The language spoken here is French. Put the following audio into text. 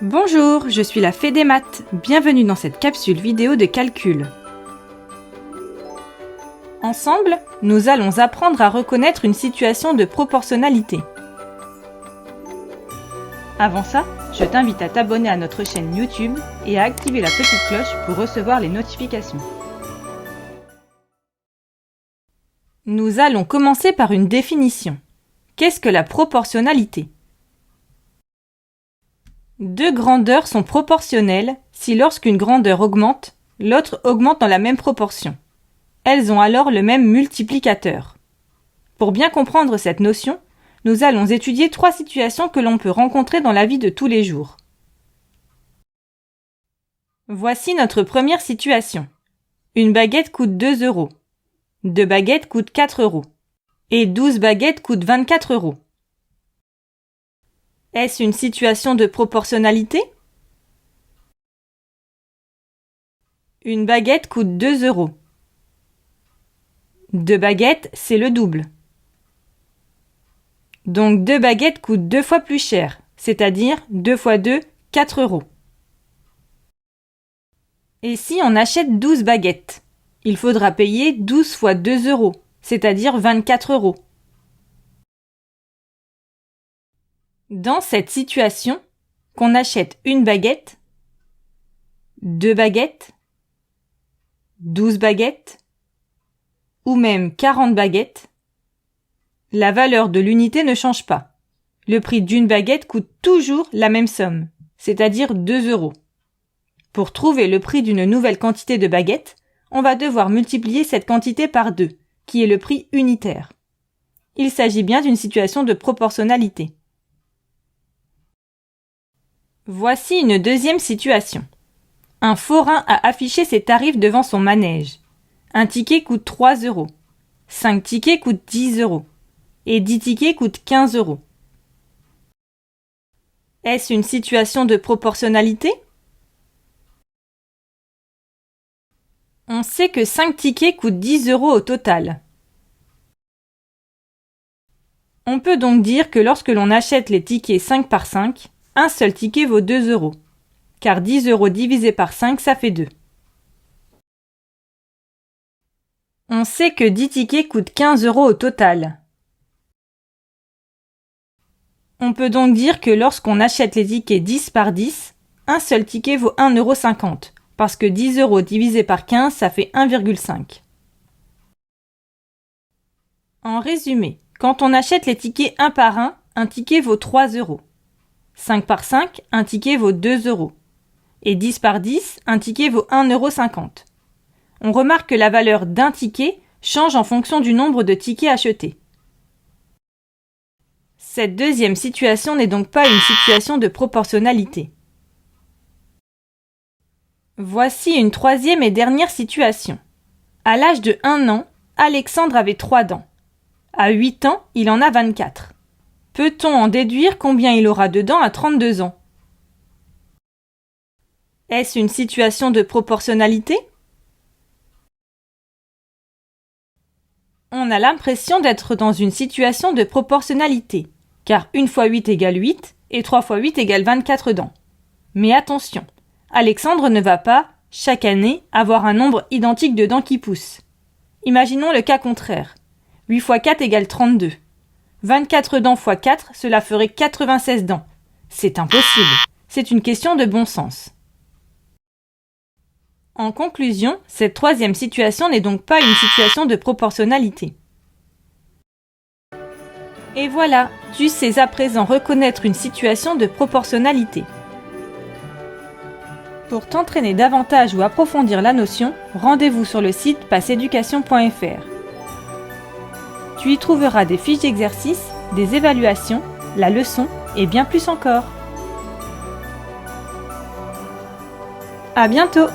Bonjour, je suis la Fée des maths. Bienvenue dans cette capsule vidéo de calcul. Ensemble, nous allons apprendre à reconnaître une situation de proportionnalité. Avant ça, je t'invite à t'abonner à notre chaîne YouTube et à activer la petite cloche pour recevoir les notifications. Nous allons commencer par une définition. Qu'est-ce que la proportionnalité ? Deux grandeurs sont proportionnelles si lorsqu'une grandeur augmente, l'autre augmente dans la même proportion. Elles ont alors le même multiplicateur. Pour bien comprendre cette notion, nous allons étudier trois situations que l'on peut rencontrer dans la vie de tous les jours. Voici notre première situation. Une baguette coûte 2 €. 2 baguettes coûtent 4 €. Et 12 baguettes coûtent 24 €. Est-ce une situation de proportionnalité ? Une baguette coûte 2 €. 2 baguettes, c'est le double. Donc 2 baguettes coûtent 2 fois plus cher, c'est-à-dire 2 fois 2, 4 €. Et si on achète 12 baguettes ? Il faudra payer 12 fois 2 €, c'est-à-dire 24 €. Dans cette situation, qu'on achète une baguette, 2 baguettes, 12 baguettes, ou même 40 baguettes, la valeur de l'unité ne change pas. Le prix d'une baguette coûte toujours la même somme, c'est-à-dire 2 €. Pour trouver le prix d'une nouvelle quantité de baguettes, on va devoir multiplier cette quantité par 2, qui est le prix unitaire. Il s'agit bien d'une situation de proportionnalité. Voici une deuxième situation. Un forain a affiché ses tarifs devant son manège. Un ticket coûte 3 €. 5 tickets coûtent 10 €. Et 10 tickets coûtent 15 €. Est-ce une situation de proportionnalité ? On sait que 5 tickets coûtent 10 € au total. On peut donc dire que lorsque l'on achète les tickets 5 par 5, un seul ticket vaut 2 €, car 10 € divisé par 5, ça fait 2. On sait que 10 tickets coûtent 15 € au total. On peut donc dire que lorsqu'on achète les tickets 10 par 10, un seul ticket vaut 1,50 €, parce que 10 € divisé par 15, ça fait 1,5. En résumé, quand on achète les tickets 1 par 1, un ticket vaut 3 €. 5 par 5, un ticket vaut 2 €. Et 10 par 10, un ticket vaut 1,50 €. On remarque que la valeur d'un ticket change en fonction du nombre de tickets achetés. Cette deuxième situation n'est donc pas une situation de proportionnalité. Voici une troisième et dernière situation. À l'âge de 1 an, Alexandre avait 3 dents. À 8 ans, il en a 24. Peut-on en déduire combien il aura de dents à 32 ans ? Est-ce une situation de proportionnalité ? On a l'impression d'être dans une situation de proportionnalité, car 1 fois 8 égale 8 et 3 fois 8 égale 24 dents. Mais attention, Alexandre ne va pas, chaque année, avoir un nombre identique de dents qui poussent. Imaginons le cas contraire. 8 fois 4 égale 32. 24 dents fois 4, cela ferait 96 dents. C'est impossible. C'est une question de bon sens. En conclusion, cette troisième situation n'est donc pas une situation de proportionnalité. Et voilà, tu sais à présent reconnaître une situation de proportionnalité. Pour t'entraîner davantage ou approfondir la notion, rendez-vous sur le site passeeducation.fr. Tu y trouveras des fiches d'exercices, des évaluations, la leçon et bien plus encore. À bientôt!